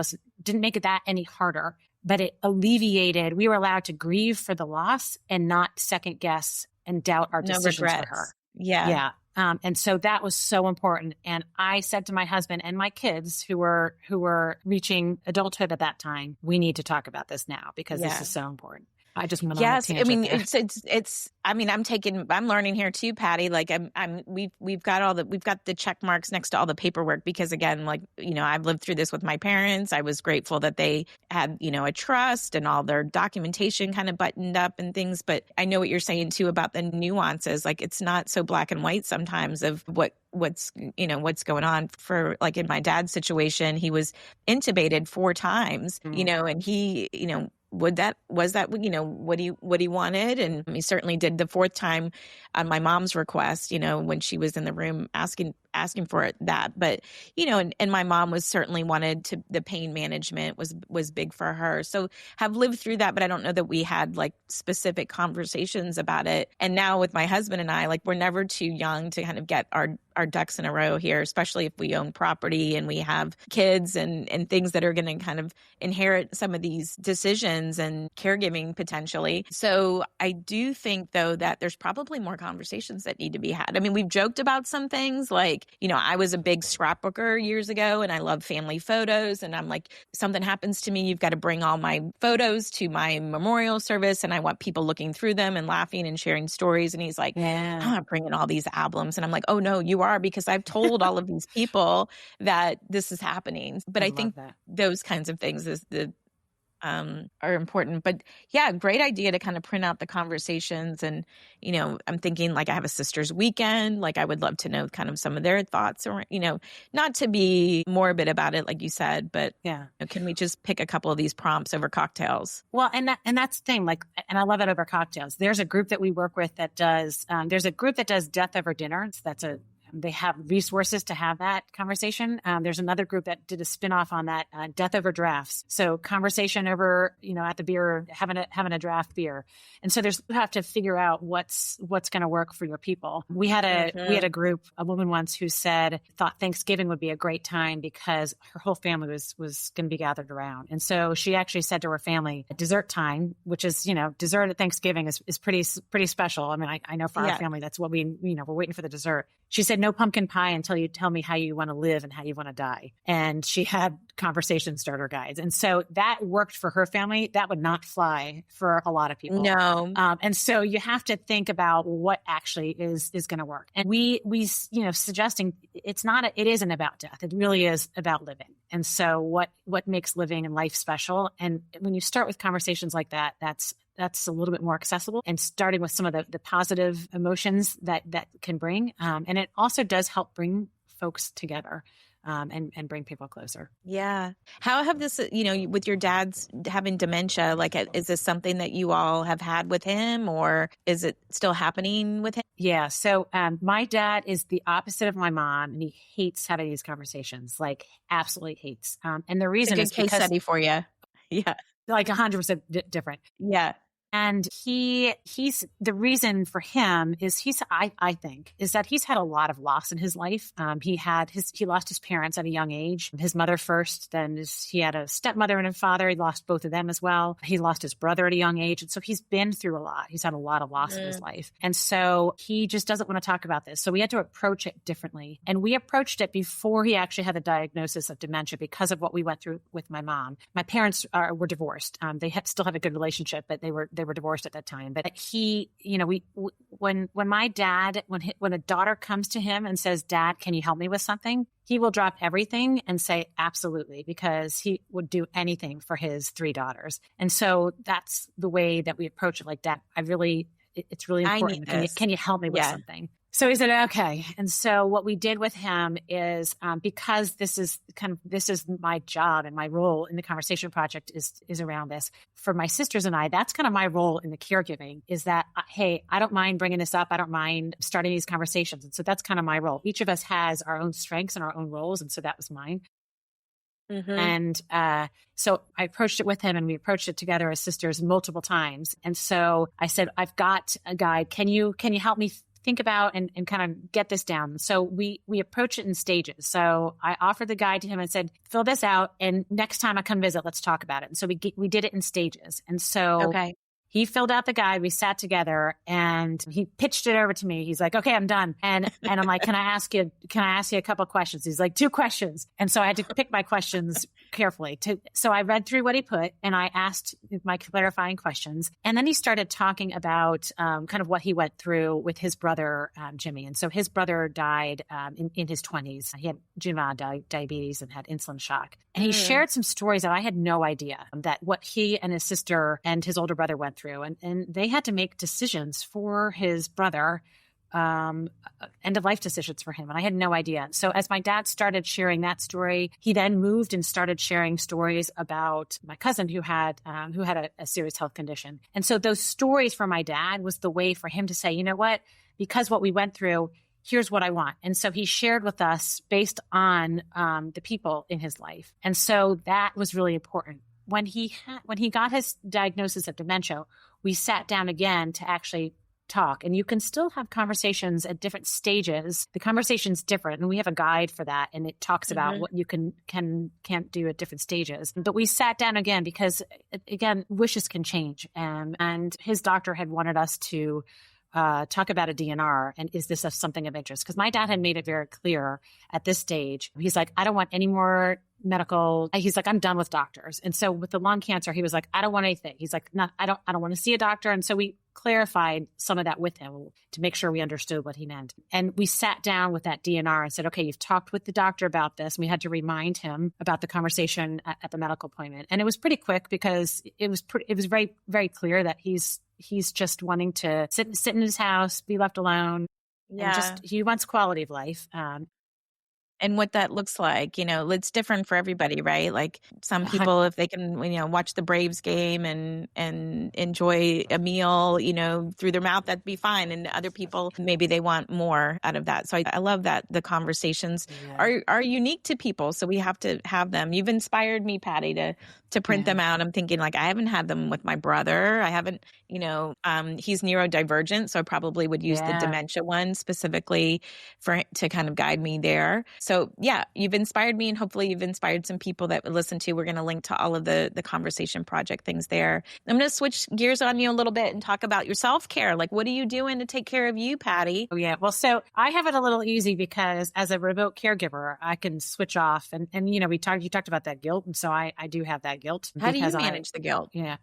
[SPEAKER 2] didn't make it that any harder, but it alleviated. We were allowed to grieve for the loss and not second guess and doubt our decisions for her.
[SPEAKER 3] Yeah.
[SPEAKER 2] And so that was so important. And I said to my husband and my kids who were reaching adulthood at that time, we need to talk about this now because this is so important. I just went on a
[SPEAKER 3] Yes. I
[SPEAKER 2] tangent
[SPEAKER 3] mean,
[SPEAKER 2] there.
[SPEAKER 3] I'm learning here too, Patty. Like we've got the check marks next to all the paperwork because again, like, I've lived through this with my parents. I was grateful that they had, a trust and all their documentation kind of buttoned up and things. But I know what you're saying too about the nuances. Like it's not so black and white sometimes of what's going on. For like in my dad's situation, he was intubated 4 times, and he, was that what he wanted, and he certainly did the 4th time on my mom's request, when she was in the room asking for that. But and my mom was certainly the pain management was big for her, so have lived through that. But I don't know that we had like specific conversations about it. And now with my husband and I, like, we're never too young to kind of get our ducks in a row here, especially if we own property and we have kids and things that are going to kind of inherit some of these decisions and caregiving potentially. So I do think though that there's probably more conversations that need to be had. I mean, we've joked about some things like, I was a big scrapbooker years ago and I love family photos. And I'm like, something happens to me, you've got to bring all my photos to my memorial service. And I want people looking through them and laughing and sharing stories. And he's like,
[SPEAKER 2] Yeah.
[SPEAKER 3] I'm not bringing all these albums. And I'm like, oh no, you are, because I've told all of these people that this is happening. But I think those kinds of things are important. But yeah, great idea to kind of print out the conversations. And, I'm thinking like I have a sister's weekend. Like I would love to know kind of some of their thoughts, or, not to be morbid about it, like you said, but
[SPEAKER 2] yeah,
[SPEAKER 3] can we just pick a couple of these prompts over cocktails?
[SPEAKER 2] Well, and that's the thing, like, and I love it over cocktails. There's a group that we work with that does, death over dinner. They have resources to have that conversation. There's another group that did a spinoff on that, death over drafts. So conversation over, at the beer, having a draft beer. And so you have to figure out what's going to work for your people. We had a group, a woman once who thought Thanksgiving would be a great time because her whole family was going to be gathered around. And so she actually said to her family, dessert time, which is, dessert at Thanksgiving is pretty special. I mean, I know for our family, that's what we're waiting for the dessert. She said, no pumpkin pie until you tell me how you want to live and how you want to die. And she had conversation starter guides. And so that worked for her family. That would not fly for a lot of people.
[SPEAKER 3] No.
[SPEAKER 2] And so you have to think about what actually is going to work. And we suggesting it isn't about death. It really is about living. And so what makes living and life special? And when you start with conversations like that, that's a little bit more accessible, and starting with some of the positive emotions that can bring. And it also does help bring folks together and bring people closer.
[SPEAKER 3] Yeah. How have this, with your dad's having dementia, like, is this something that you all have had with him, or is it still happening with him?
[SPEAKER 2] Yeah. So my dad is the opposite of my mom, and he hates having these conversations, like absolutely hates. And the reason is
[SPEAKER 3] case study for you. Yeah.
[SPEAKER 2] Like 100% different.
[SPEAKER 3] Yeah.
[SPEAKER 2] And he's the reason for him is I think is that he's had a lot of loss in his life. He lost his parents at a young age, his mother first, then he had a stepmother and a father. He lost both of them as well. He lost his brother at a young age. And so he's been through a lot. He's had a lot of loss in his life. And so he just doesn't want to talk about this. So we had to approach it differently. And we approached it before he actually had the diagnosis of dementia because of what we went through with my mom. My parents were divorced. They still have a good relationship, but they were divorced at that time. But when a daughter comes to him and says, "Dad, can you help me with something?" he will drop everything and say, absolutely, because he would do anything for his 3 daughters. And so that's the way that we approach it. Like, Dad, it's really important. Can you help me with something? So he said, okay. And so what we did with him is, because this is my job and my role in the Conversation Project is around this. For my sisters and I, that's kind of my role in the caregiving is that, hey, I don't mind bringing this up. I don't mind starting these conversations. And so that's kind of my role. Each of us has our own strengths and our own roles. And so that was mine. Mm-hmm. And so I approached it with him, and we approached it together as sisters multiple times. And so I said, I've got a guide. Can you help me think about and kind of get this down? So we approach it in stages. So I offered the guide to him and said, fill this out, and next time I come visit, let's talk about it. And so we did it in stages. And so He filled out the guide. We sat together and he pitched it over to me. He's like, okay, I'm done. And I'm like, can I ask you a couple of questions? He's like, 2 questions. And so I had to pick my questions carefully. So I read through what he put and I asked my clarifying questions. And then he started talking about kind of what he went through with his brother, Jimmy. And so his brother died in his 20s. He had juvenile diabetes and had insulin shock. And he shared some stories that I had no idea that what he and his sister and his older brother went through. And they had to make decisions for his brother, end of life decisions for him. And I had no idea. So as my dad started sharing that story, he then moved and started sharing stories about my cousin who had a serious health condition. And so those stories from my dad was the way for him to say, you know what, because what we went through, here's what I want. And so he shared with us based on the people in his life. And so that was really important. When he got his diagnosis of dementia, we sat down again to actually talk. And you can still have conversations at different stages. The conversation's different. And we have a guide for that. And it talks about what you can't do at different stages. But we sat down again because, again, wishes can change. And his doctor had wanted us to talk about a DNR and is this something of interest? Because my dad had made it very clear at this stage. He's like, I don't want any more medical. He's like, I'm done with doctors. And so with the lung cancer, he was like, I don't want anything. He's like, no, I don't want to see a doctor. And so we clarified some of that with him to make sure we understood what he meant. And we sat down with that DNR and said, okay, you've talked with the doctor about this. And we had to remind him about the conversation at the medical appointment. And it was pretty quick because it was very, very clear that he's just wanting to sit in his house, be left alone.
[SPEAKER 3] Yeah.
[SPEAKER 2] And he wants quality of life.
[SPEAKER 3] And what that looks like, it's different for everybody, right? Like some people, if they can, watch the Braves game and enjoy a meal, through their mouth, that'd be fine. And other people, maybe they want more out of that. So I love that the conversations are unique to people. So we have to have them. You've inspired me, Patty, to print them out. I'm thinking like, I haven't had them with my brother. I haven't, he's neurodivergent. So I probably would use the dementia one specifically to kind of guide me there. So yeah, you've inspired me and hopefully you've inspired some people that would listen to. We're going to link to all of the Conversation Project things there. I'm going to switch gears on you a little bit and talk about your self-care. Like, what are you doing to take care of you, Patty?
[SPEAKER 2] Oh yeah. Well, so I have it a little easy because as a remote caregiver, I can switch off and you talked about that guilt. And so I do have that guilt.
[SPEAKER 3] How do you manage the guilt?
[SPEAKER 2] Yeah.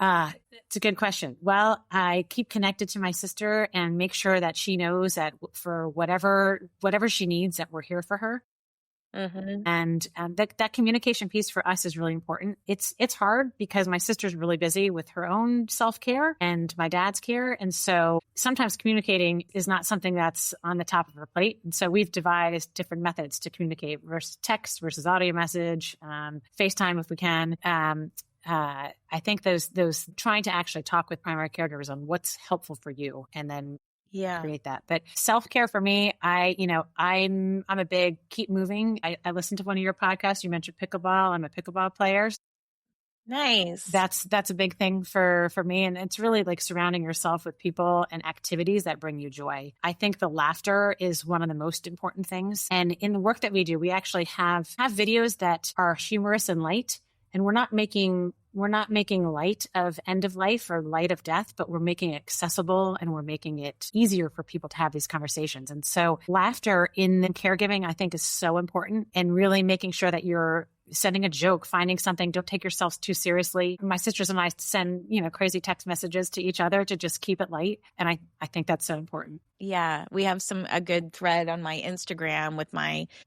[SPEAKER 2] It's a good question. Well, I keep connected to my sister and make sure that she knows that for whatever she needs, that we're here for her. Mm-hmm. And that communication piece for us is really important. It's hard because my sister's really busy with her own self-care and my dad's care. And so sometimes communicating is not something that's on the top of her plate. And so we've devised different methods to communicate versus text versus audio message, FaceTime if we can. I think those trying to actually talk with primary caregivers on what's helpful for you and then create that. But self-care for me, I'm a big keep moving. I listened to one of your podcasts. You mentioned pickleball. I'm a pickleball player.
[SPEAKER 3] Nice.
[SPEAKER 2] That's a big thing for me. And it's really like surrounding yourself with people and activities that bring you joy. I think the laughter is one of the most important things. And in the work that we do, we actually have videos that are humorous and light. And we're not making light of end of life or light of death, but we're making it accessible and we're making it easier for people to have these conversations. And so laughter in the caregiving, I think, is so important, and really making sure that you're sending a joke, finding something. Don't take yourselves too seriously. My sisters and I send, crazy text messages to each other to just keep it light. And I think that's so important.
[SPEAKER 3] Yeah. We have a good thread on my Instagram with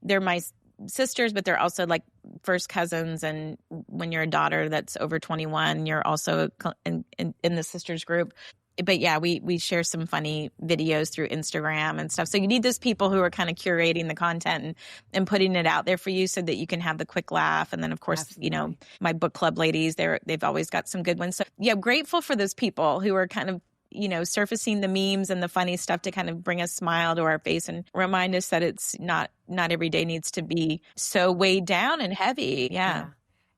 [SPEAKER 3] they're my sisters, but they're also like first cousins. And when you're a daughter that's over 21, you're also in the sisters group. But yeah, we share some funny videos through Instagram and stuff. So you need those people who are kind of curating the content and putting it out there for you so that you can have the quick laugh. And then of course, absolutely, my book club ladies, they've always got some good ones. So yeah, grateful for those people who are kind of surfacing the memes and the funny stuff to kind of bring a smile to our face and remind us that it's not every day needs to be so weighed down and heavy. Yeah.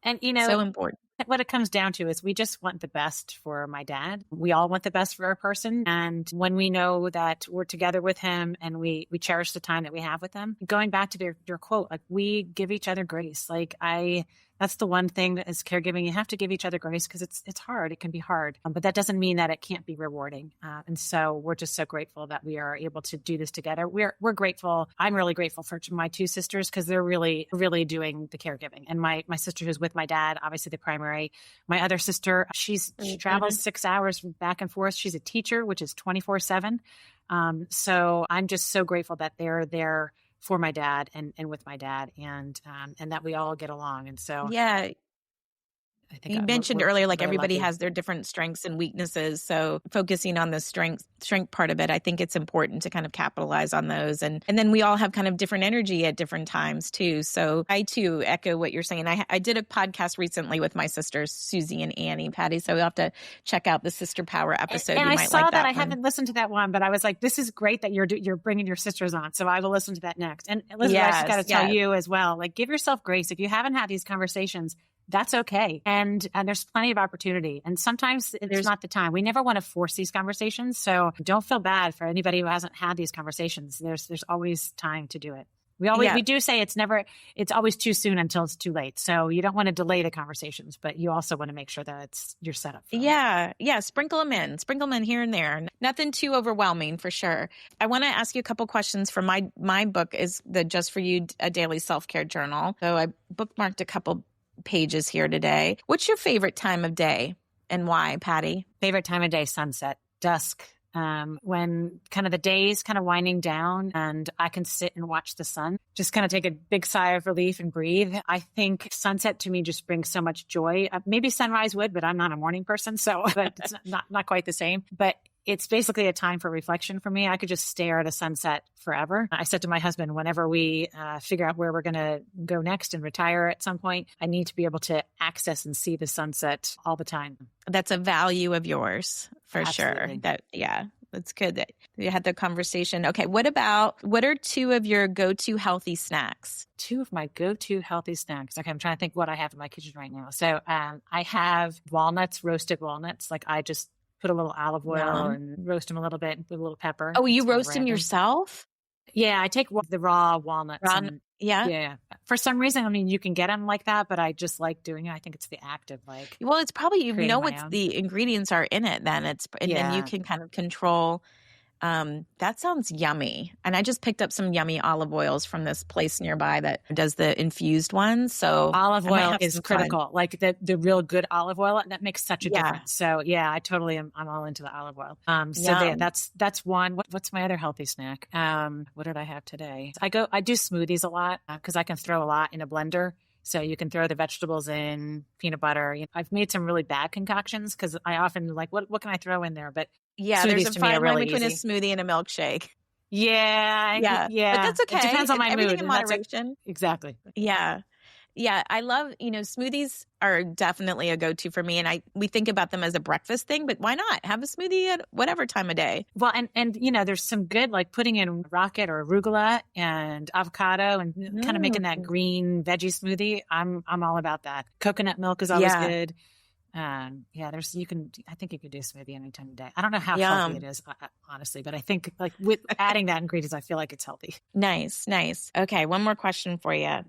[SPEAKER 2] And,
[SPEAKER 3] so important.
[SPEAKER 2] What it comes down to is we just want the best for my dad. We all want the best for our person. And when we know that we're together with him and we cherish the time that we have with them, going back to your quote, like we give each other grace. Like that's the one thing that is caregiving. You have to give each other grace because it's hard. It can be hard, but that doesn't mean that it can't be rewarding. And so we're just so grateful that we are able to do this together. We're grateful. I'm really grateful for my two sisters because they're really, really doing the caregiving. And my sister who's with my dad, obviously the primary. My other sister, she travels 6 hours back and forth. She's a teacher, which is 24/7. So I'm just so grateful that they're there for my dad and with my dad and that we all get along. And so
[SPEAKER 3] Yeah.
[SPEAKER 2] I think
[SPEAKER 3] You mentioned earlier, like
[SPEAKER 2] really
[SPEAKER 3] everybody
[SPEAKER 2] lucky.
[SPEAKER 3] has their different strengths and weaknesses. So focusing on the strength part of it, I think it's important to kind of capitalize on those. And then we all have kind of different energy at different times too. So I too echo what you're saying. I did a podcast recently with my sisters, Susie and Annie, Patty. So you'll have to check out the Sister Power episode.
[SPEAKER 2] And
[SPEAKER 3] you
[SPEAKER 2] I
[SPEAKER 3] might
[SPEAKER 2] saw
[SPEAKER 3] like
[SPEAKER 2] that. I
[SPEAKER 3] one.
[SPEAKER 2] haven't listened to that one, but I was like, this is great that you're bringing your sisters on. So I will listen to that next. And Elizabeth, I just got to tell you as well, like give yourself grace. If you haven't had these conversations, that's okay. And there's plenty of opportunity. And sometimes it's not the time. We never want to force these conversations. So don't feel bad for anybody who hasn't had these conversations. There's always time to do it. We do say it's always too soon until it's too late. So you don't want to delay the conversations, but you also want to make sure that you're set up for
[SPEAKER 3] Yeah. Sprinkle them in here and there. Nothing too overwhelming for sure. I want to ask you a couple questions from my book is the Just For You, a daily self-care journal. So I bookmarked a couple pages here today. What's your favorite time of day and why, Patty?
[SPEAKER 2] Favorite time of day, sunset, dusk. When kind of the day's kind of winding down and I can sit and watch the sun, just kind of take a big sigh of relief and breathe. I think sunset to me just brings so much joy. Maybe sunrise would, but I'm not a morning person. So but it's not quite the same, but it's basically a time for reflection for me. I could just stare at a sunset forever. I said to my husband, whenever we figure out where we're going to go next and retire at some point, I need to be able to access and see the sunset all the time.
[SPEAKER 3] That's a value of yours for
[SPEAKER 2] Absolutely.
[SPEAKER 3] sure. That's good that you had the conversation. Okay. What are two of your go-to healthy snacks?
[SPEAKER 2] Two of my go-to healthy snacks. Okay. I'm trying to think what I have in my kitchen right now. So I have roasted walnuts. Like I just put a little olive oil and roast them a little bit and put a little pepper.
[SPEAKER 3] Oh, you roast them yourself?
[SPEAKER 2] Yeah, I take the raw walnuts.
[SPEAKER 3] Yeah.
[SPEAKER 2] For some reason, I mean, you can get them like that, but I just like doing it. I think it's the act of like.
[SPEAKER 3] Well, it's probably what the ingredients are in it. Then then you can kind of control. That sounds yummy. And I just picked up some yummy olive oils from this place nearby that does the infused ones. So
[SPEAKER 2] olive oil is critical. Like the real good olive oil, that makes such a difference. So yeah, I totally am. I'm all into the olive oil. That's one. What's my other healthy snack? What did I have today? I do smoothies a lot because I can throw a lot in a blender. So you can throw the vegetables in, peanut butter. I've made some really bad concoctions because I often like, what can I throw in there? But
[SPEAKER 3] there's a fine line between
[SPEAKER 2] easy.
[SPEAKER 3] A smoothie and a milkshake.
[SPEAKER 2] Yeah.
[SPEAKER 3] But that's okay.
[SPEAKER 2] It depends on my
[SPEAKER 3] Everything
[SPEAKER 2] mood.
[SPEAKER 3] in moderation.
[SPEAKER 2] Exactly.
[SPEAKER 3] Yeah. I love, smoothies are definitely a go-to for me. And we think about them as a breakfast thing, but why not have a smoothie at whatever time of day?
[SPEAKER 2] Well, and there's some good, like putting in rocket or arugula and avocado and kind of making that green veggie smoothie. I'm all about that. Coconut milk is always good. I think you could do a smoothie any time of day. I don't know how healthy it is, honestly, but I think like with adding that ingredients, I feel like it's healthy.
[SPEAKER 3] Nice. Okay. One more question for you.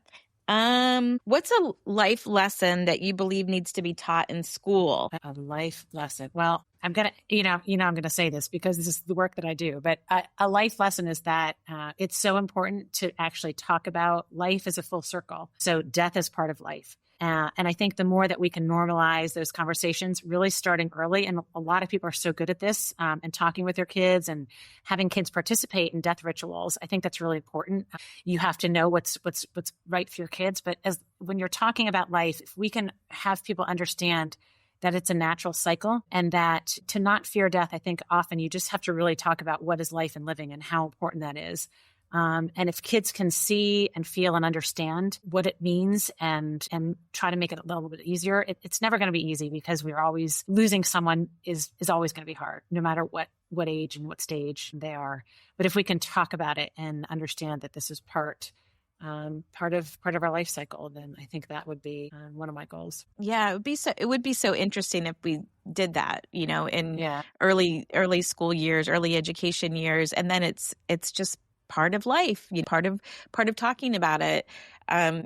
[SPEAKER 3] What's a life lesson that you believe needs to be taught in school?
[SPEAKER 2] A life lesson. Well, I'm going to, I'm going to say this because this is the work that I do, but a life lesson is that it's so important to actually talk about life as a full circle. So death is part of life. And I think the more that we can normalize those conversations, really starting early, and a lot of people are so good at this, and talking with their kids and having kids participate in death rituals. I think that's really important. You have to know what's right for your kids. But when you're talking about life, if we can have people understand that it's a natural cycle and that to not fear death, I think often you just have to really talk about what is life and living and how important that is. And if kids can see and feel and understand what it means and try to make it a little bit easier, it's never going to be easy because we're always losing someone is always going to be hard, no matter what age and what stage they are. But if we can talk about it and understand that this is part of our life cycle, then I think that would be one of my goals.
[SPEAKER 3] Yeah, it would be so interesting if we did that, in early school years, early education years, and then it's just part of life, part of talking about it.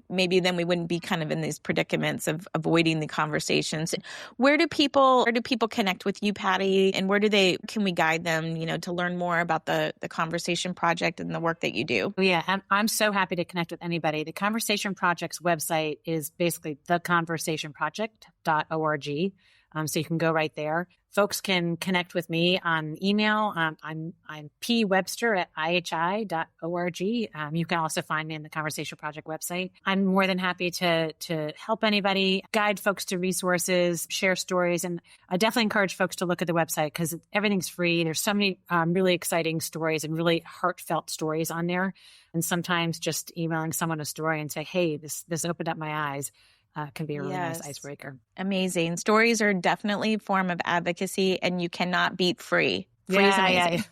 [SPEAKER 3] Maybe then we wouldn't be kind of in these predicaments of avoiding the conversations. Where do people connect with you, Patty? And can we guide them, to learn more about the Conversation Project and the work that you do?
[SPEAKER 2] Yeah, I'm so happy to connect with anybody. The Conversation Project's website is basically theconversationproject.org. So you can go right there. Folks can connect with me on email. I'm pwebster@ihi.org. You can also find me in the Conversation Project website. I'm more than happy to help anybody, guide folks to resources, share stories. And I definitely encourage folks to look at the website because everything's free. There's so many really exciting stories and really heartfelt stories on there. And sometimes just emailing someone a story and say, hey, this opened up my eyes. Can be a really nice icebreaker.
[SPEAKER 3] Amazing. Stories are definitely a form of advocacy, and you cannot beat free. Free is amazing.
[SPEAKER 2] Yeah.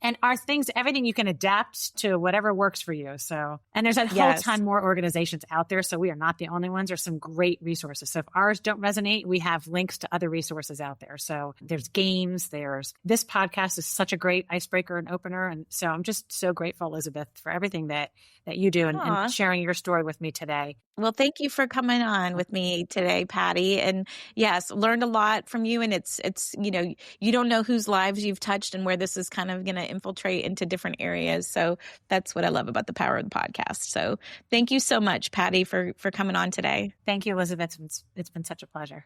[SPEAKER 2] And everything you can adapt to whatever works for you. So, and there's a whole ton more organizations out there. So we are not the only ones. There's some great resources. So if ours don't resonate, we have links to other resources out there. So there's games, this podcast is such a great icebreaker and opener. And so I'm just so grateful, Elizabeth, for everything that you do and sharing your story with me today.
[SPEAKER 3] Well, thank you for coming on with me today, Patty. And yes, learned a lot from you. And it's you don't know whose lives you've touched and where this is kind of going to infiltrate into different areas. So that's what I love about the power of the podcast. So thank you so much, Patty, for coming on today.
[SPEAKER 2] Thank you, Elizabeth. It's been such a pleasure.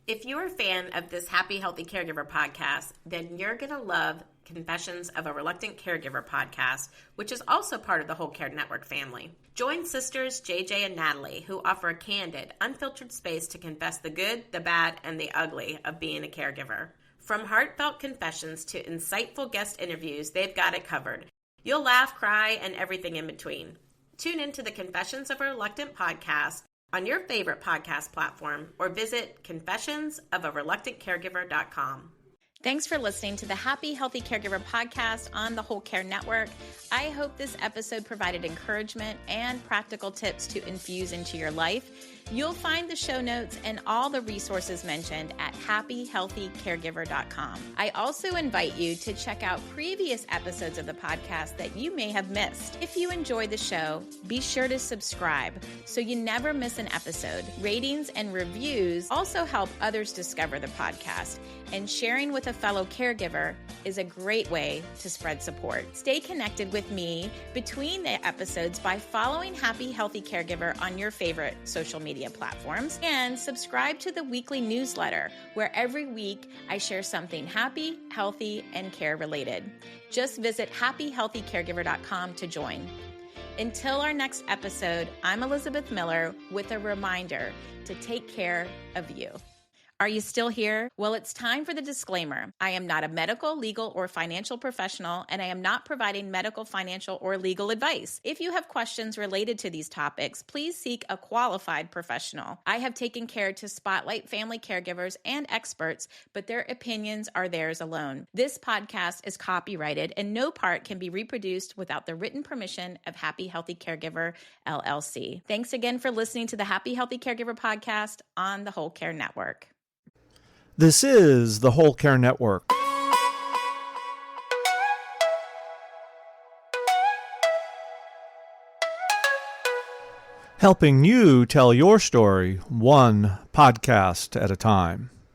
[SPEAKER 4] If you're a fan of this Happy Healthy Caregiver podcast, then you're going to love Confessions of a Reluctant Caregiver podcast, which is also part of the Whole Care Network family. Join sisters JJ and Natalie, who offer a candid, unfiltered space to confess the good, the bad, and the ugly of being a caregiver. From heartfelt confessions to insightful guest interviews, they've got it covered. You'll laugh, cry, and everything in between. Tune into the Confessions of a Reluctant podcast on your favorite podcast platform or visit confessionsofareluctantcaregiver.com.
[SPEAKER 3] Thanks for listening to the Happy Healthy Caregiver podcast on the Whole Care Network. I hope this episode provided encouragement and practical tips to infuse into your life. You'll find the show notes and all the resources mentioned at happyhealthycaregiver.com. I also invite you to check out previous episodes of the podcast that you may have missed. If you enjoy the show, be sure to subscribe so you never miss an episode. Ratings and reviews also help others discover the podcast, and sharing with a fellow caregiver is a great way to spread support. Stay connected with me between the episodes by following Happy Healthy Caregiver on your favorite social media platforms, and subscribe to the weekly newsletter where every week I share something happy, healthy, and care related. Just visit happyhealthycaregiver.com to join. Until our next episode, I'm Elizabeth Miller with a reminder to take care of you. Are you still here? Well, it's time for the disclaimer. I am not a medical, legal, or financial professional, and I am not providing medical, financial, or legal advice. If you have questions related to these topics, please seek a qualified professional. I have taken care to spotlight family caregivers and experts, but their opinions are theirs alone. This podcast is copyrighted, and no part can be reproduced without the written permission of Happy Healthy Caregiver, LLC. Thanks again for listening to the Happy Healthy Caregiver podcast on the Whole Care Network.
[SPEAKER 1] This is the Whole Care Network. Helping you tell your story one podcast at a time.